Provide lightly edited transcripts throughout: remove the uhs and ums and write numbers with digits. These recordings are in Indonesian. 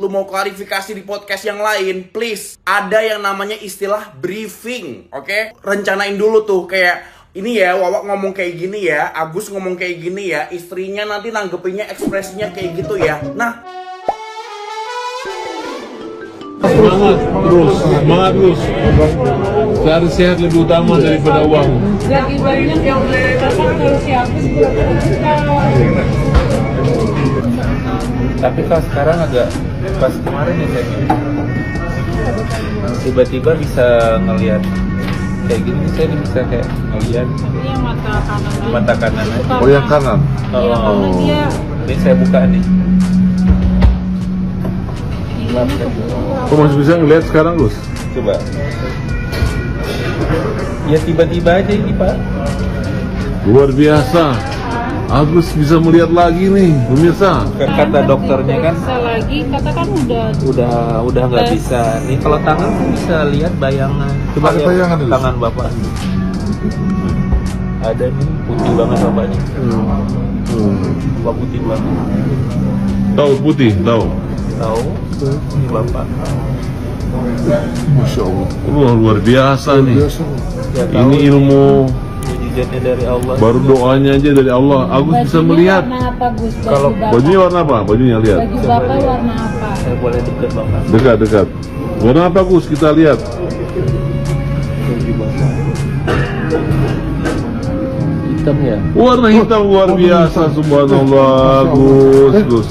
lu mau klarifikasi di podcast yang lain, please, ada yang namanya istilah briefing, oke? Rencanain dulu tuh, kayak ini ya, Wawa ngomong kayak gini ya, Agus ngomong kayak gini ya, istrinya nanti nanggepinnya ekspresinya kayak gitu ya. Nah, semangat terus. Cari sehat lebih utama daripada uang. Lagi banyak yang pasang kalau si Agus Tapi kalau sekarang agak pas kemarin ya saya tiba-tiba bisa ngelihat kayak gini, saya bisa kayak ngelihat yang mata kanan aja. Oh, yang kanan. Iya, karena dia Ini saya buka nih. Kok masih bisa ngeliat sekarang, Gus? Coba. Ya tiba-tiba aja ini, Pak. Luar biasa. Agus bisa melihat lagi nih, pemirsa. Kata dokternya kan periksa lagi, katakan udah nggak bisa. Nih kalau tangan tuh bisa lihat bayangan. Coba Ada lihat bayangan dulu. tangan Bapak. Ada nih putih banget Bapaknya. Bapak putih banget. Tahu putih, tahu. Tahu? Ini Bapak. Masya Allah. Luar biasa nih. Ya, tahu. Ini ilmu. Mujizatnya dari Allah. Baru doanya aja dari Allah. Agus bisa melihat. warna apa, Gus? Kalau Bajunya warna apa? Bajunya lihat. Baju Bapak warna apa? Saya boleh deket Bapak. Dekat. Warna apa, Gus? Kita lihat. Baju Bapak. Hitam ya? Warna hitam luar biasa, subhanallah, Gus.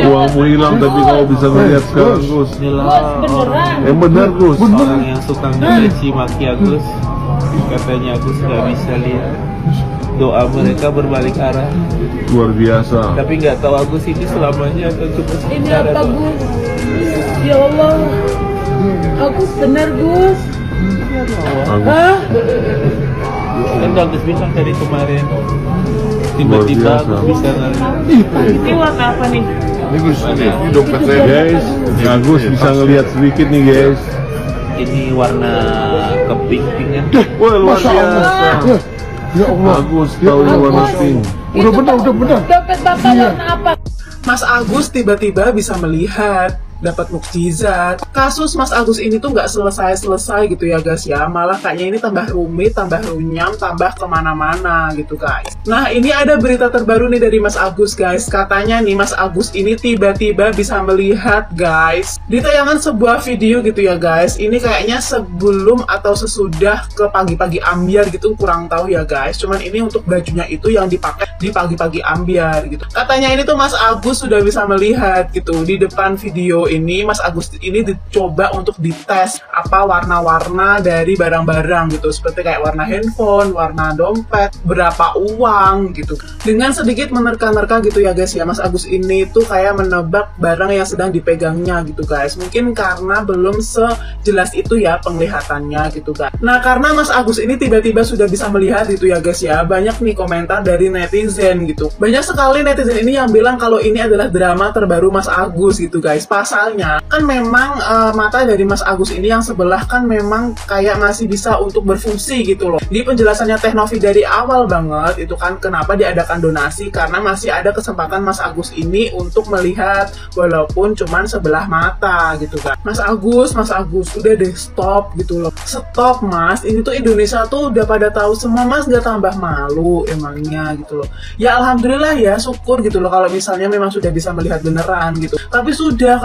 Uangmu hilang tapi kau bisa melihat sekarang, Gus. Inilah beneran. Yang benar, Gus. orang yang suka mencaci maki Agus. Katanya Agus nggak bisa lihat. Doa mereka berbalik arah. Luar biasa. Tapi nggak tahu Agus ini selamanya atau cuma Ini sementara apa, doang. Gus? Ya Allah. Agus bener, Gus. Agus. Hah? Kan Agus bilang tadi kemarin Luar tiba-tiba biasa. Agus bisa ngeliat. Ini warna apa nih? Ini Gus, ini dompet saya, guys. Agus bisa ngelihat sedikit nih, guys. Ini warna keping-pingan. Wah, luar biasa. Ya Allah. Agus tahu ini warna pink. Udah benar. Dompet Bapak warna apa? Mas Agus tiba-tiba bisa melihat, dapat mukjizat. Kasus Mas Agus ini tuh nggak selesai-selesai gitu ya guys ya. Malah kayaknya ini tambah rumit, tambah runyam, tambah kemana-mana gitu guys. Nah ini ada berita terbaru nih dari Mas Agus guys. Katanya nih Mas Agus ini tiba-tiba bisa melihat guys. Di tayangan sebuah video gitu ya guys. Ini kayaknya sebelum atau sesudah ke pagi-pagi ambiar gitu, kurang tahu ya guys. Cuman ini untuk bajunya itu yang dipakai di pagi-pagi ambiar gitu. Katanya ini tuh Mas Agus sudah bisa melihat gitu. Di depan video ini Mas Agus ini dicoba untuk dites apa warna-warna dari barang-barang gitu, seperti kayak warna handphone, warna dompet, berapa uang gitu. Dengan sedikit menerka-nerka gitu ya guys ya, Mas Agus ini tuh kayak menebak barang yang sedang dipegangnya gitu guys. Mungkin karena belum sejelas itu ya penglihatannya gitu guys. Nah karena Mas Agus ini tiba-tiba sudah bisa melihat gitu ya guys ya, banyak nih komentar dari netizen gitu. Banyak sekali netizen ini yang bilang kalau ini adalah drama terbaru Mas Agus gitu guys. Pasalnya kan memang mata dari Mas Agus ini yang sebelah kan memang kayak masih bisa untuk berfungsi gitu loh. Di penjelasannya Teknovi dari awal banget itu kan kenapa diadakan donasi, karena masih ada kesempatan Mas Agus ini untuk melihat walaupun cuman sebelah mata gitu kan. Mas Agus udah deh stop gitu loh. Stop Mas, ini tuh Indonesia tuh udah pada tahu semua Mas, gak tambah malu emangnya gitu loh. Ya alhamdulillah ya, syukur gitu loh kalau misalnya memang sudah bisa melihat beneran gitu. Tapi sudah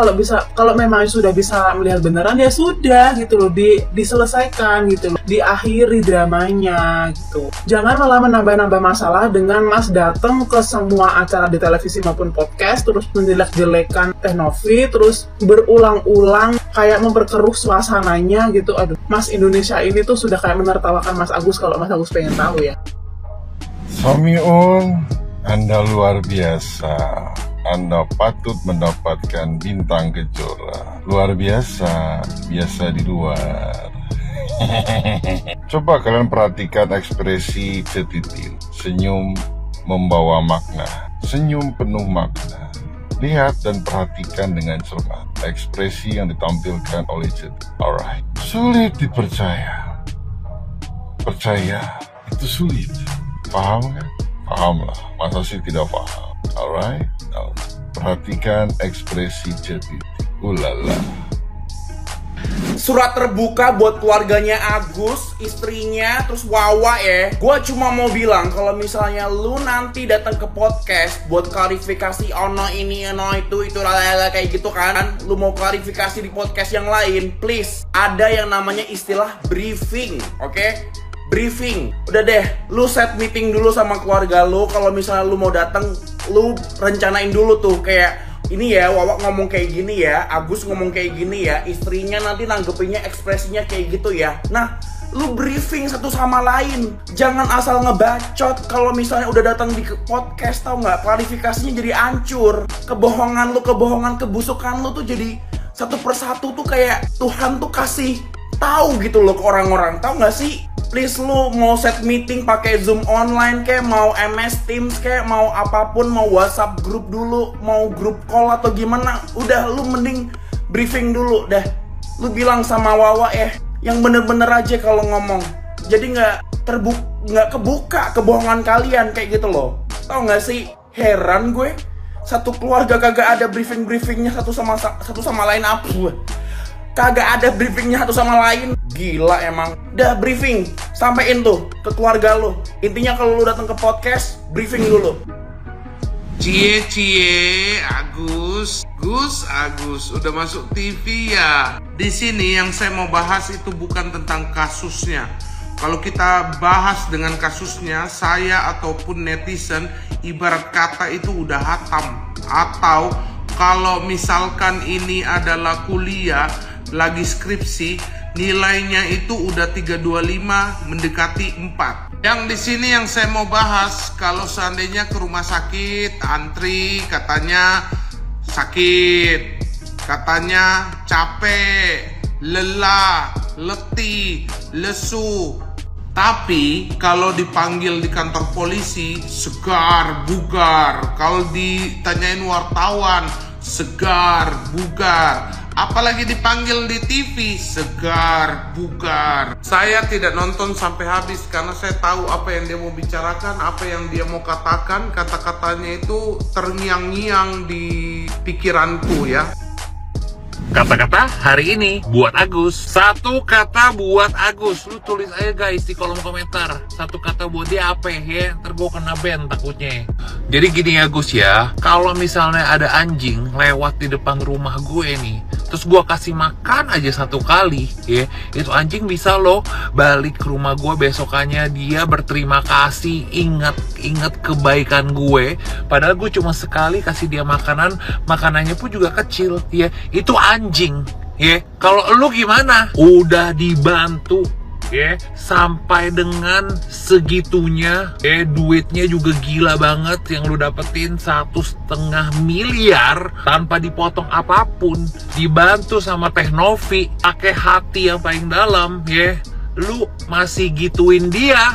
kalau memang sudah bisa melihat beneran ya sudah gitu loh, diselesaikan gitu loh, diakhiri dramanya gitu. Jangan malah menambah-nambah masalah dengan Mas datang ke semua acara di televisi maupun podcast terus menjelek-jelekan Teknovi, terus berulang-ulang kayak memperkeruh suasananya gitu. Aduh, Mas Indonesia ini tuh sudah kayak menertawakan Mas Agus kalau Mas Agus pengen tahu ya. Somiun, Anda luar biasa. Anda patut mendapatkan bintang kejora. Luar biasa, biasa di luar. Coba kalian perhatikan ekspresi Cetitil. Senyum membawa makna. Senyum penuh makna. Lihat dan perhatikan dengan cermat ekspresi yang ditampilkan oleh Cetitil. Alright. Sulit dipercaya. Percaya itu sulit. Paham kan? Pahamlah. Masa sih tidak paham? Alright. Now, perhatikan ekspresi Cetitil. Ulala. Surat terbuka buat keluarganya Agus, istrinya, terus Wawa ya. Gua cuma mau bilang kalau misalnya lu nanti datang ke podcast buat klarifikasi ono ini, ono itu lalala kayak gitu kan. Lu mau klarifikasi di podcast yang lain, please. Ada yang namanya istilah briefing, oke? Briefing. Udah deh, lu set meeting dulu sama keluarga lu. Kalau misalnya lu mau datang, lu rencanain dulu tuh kayak ini ya, Wawa ngomong kayak gini ya, Agus ngomong kayak gini ya, istrinya nanti nanggepinnya ekspresinya kayak gitu ya. Nah, lu briefing satu sama lain. Jangan asal ngebacot. Kalau misalnya udah datang di podcast, tau nggak, klarifikasinya jadi hancur. Kebohongan lu, kebohongan, kebusukan lu tuh jadi satu persatu tuh kayak Tuhan tuh kasih tahu gitu loh ke orang-orang. Tahu nggak sih? Please, lu mau set meeting pakai Zoom online kayak mau MS Teams kayak mau apapun, mau WhatsApp grup dulu, mau grup call atau gimana, udah lu mending briefing dulu dah. Lu bilang sama Wawa yang bener-bener aja kalau ngomong. Jadi nggak kebuka kebohongan kalian kayak gitu loh. Tau nggak sih? Heran gue, satu keluarga kagak ada briefingnya satu sama lain apa? Kagak ada briefingnya satu sama lain. Gila emang. Udah briefing, sampein tuh ke keluarga lu. Intinya kalau lu datang ke podcast, briefing dulu. Cie Agus udah masuk TV ya. Di sini yang saya mau bahas itu bukan tentang kasusnya. Kalau kita bahas dengan kasusnya, saya ataupun netizen ibarat kata itu udah hatam. Atau kalau misalkan ini adalah kuliah lagi skripsi, nilainya itu udah 325 mendekati 4. Yang di sini yang saya mau bahas, kalau seandainya ke rumah sakit antri, katanya sakit, katanya capek, lelah, letih, lesu. Tapi kalau dipanggil di kantor polisi, segar, bugar. Kalau ditanyain wartawan, segar, bugar. Apalagi dipanggil di TV, segar, bugar. Saya tidak nonton sampai habis karena saya tahu apa yang dia mau bicarakan, apa yang dia mau katakan. Kata-katanya itu terngiang-ngiang di pikiranku ya. Kata-kata hari ini buat Agus. Satu kata buat Agus. Lu tulis aja guys di kolom komentar. Satu kata buat dia apa ya? Ntar gue kena ban takutnya. Jadi gini ya Gus ya, kalau misalnya ada anjing lewat di depan rumah gue nih, terus gue kasih makan aja satu kali ya, itu anjing bisa loh balik ke rumah gue besokannya, dia berterima kasih, ingat kebaikan gue, padahal gue cuma sekali kasih dia makanan, makanannya pun juga kecil ya, itu anjing ya. Kalau lu gimana? Udah dibantu ya, sampai dengan segitunya ya, duitnya juga gila banget yang lu dapetin 1,5 miliar tanpa dipotong apapun, dibantu sama Teknovi, pakai hati yang paling dalam ya, lu masih gituin dia.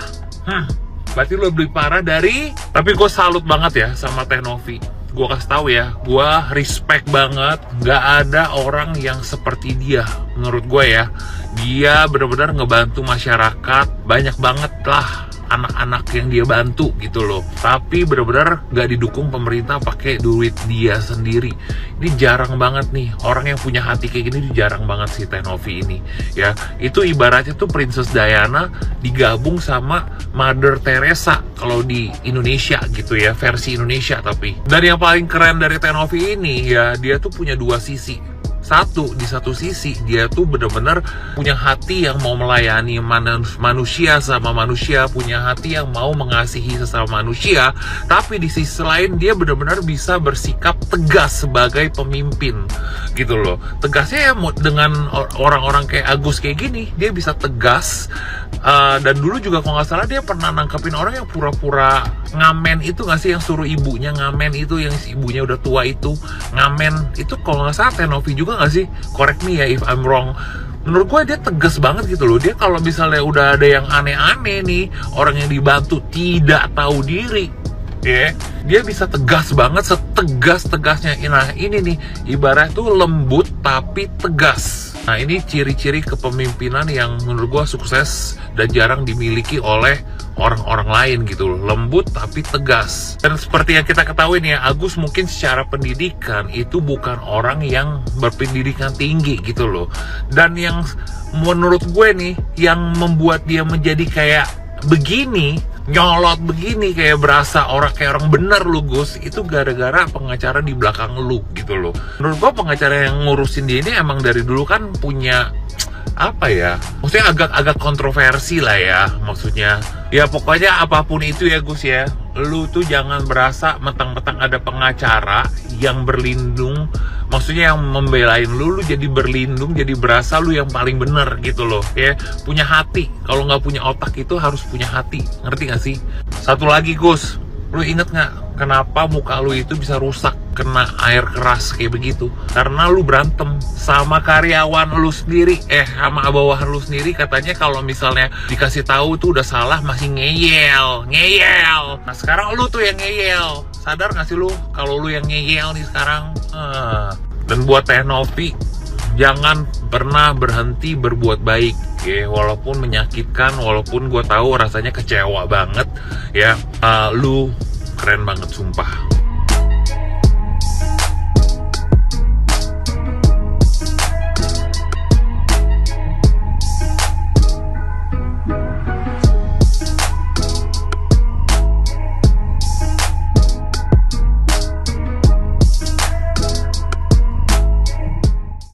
Berarti lu lebih parah dari. Tapi gue salut banget ya sama Teknovi. Gue kasih tahu ya, gue respect banget. Gak ada orang yang seperti dia menurut gue ya. Dia benar-benar ngebantu masyarakat, banyak banget lah anak-anak yang dia bantu gitu loh. Tapi benar-benar gak didukung pemerintah pakai duit dia sendiri. Ini jarang banget nih, orang yang punya hati kayak gini jarang banget si Teknovi ini ya. Itu ibaratnya tuh Princess Diana digabung sama Mother Teresa kalau di Indonesia gitu ya, versi Indonesia tapi. Dan yang paling keren dari Teknovi ini ya, dia tuh punya dua sisi. Di satu sisi dia tuh benar-benar punya hati yang mau melayani manusia sama manusia, punya hati yang mau mengasihi sesama manusia, tapi di sisi lain dia benar-benar bisa bersikap tegas sebagai pemimpin gitu loh. Tegasnya ya dengan orang-orang kayak Agus kayak gini, dia bisa tegas. Dan dulu juga kalau nggak salah dia pernah nangkepin orang yang pura-pura ngamen itu nggak sih, yang suruh ibunya ngamen itu, yang ibunya udah tua itu ngamen itu, kalau nggak salah Teknovi juga nggak sih, correct me ya if I'm wrong. Menurut gue dia tegas banget gitu loh. Dia kalau misalnya udah ada yang aneh-aneh nih, orang yang dibantu tidak tahu diri ya, dia bisa tegas banget, setegas-tegasnya. Nah ini nih ibarat tuh lembut tapi tegas Nah, ini ciri-ciri kepemimpinan yang menurut gue sukses dan jarang dimiliki oleh orang-orang lain gitu loh. Lembut tapi tegas. Dan seperti yang kita ketahui nih ya, Agus mungkin secara pendidikan itu bukan orang yang berpendidikan tinggi gitu loh. Dan yang menurut gue nih, yang membuat dia menjadi kayak begini, nyolot begini, kayak berasa kayak orang bener lu Gus, itu gara-gara pengacara di belakang lu gitu loh. Menurut gua pengacara yang ngurusin dia ini emang dari dulu kan punya apa ya, maksudnya agak kontroversi lah ya, maksudnya ya pokoknya apapun itu ya Gus ya, lu tuh jangan berasa mentang-mentang ada pengacara yang berlindung, maksudnya yang membelain lu jadi berlindung, jadi berasa lu yang paling bener gitu loh ya. Punya hati, kalau nggak punya otak itu harus punya hati, ngerti gak sih? Satu lagi Gus, lu inget nggak kenapa muka lu itu bisa rusak kena air keras kayak begitu? Karena lu berantem sama karyawan lu sendiri, sama bawahan lu sendiri. Katanya kalau misalnya dikasih tahu tuh udah salah masih ngeyel. Nah sekarang lu tuh yang ngeyel. Sadar gak sih lu kalau lu yang ngeyel nih sekarang? Dan buat Teh Novi, jangan pernah berhenti berbuat baik ya, walaupun menyakitkan, walaupun gue tahu rasanya kecewa banget ya. Lu keren banget sumpah.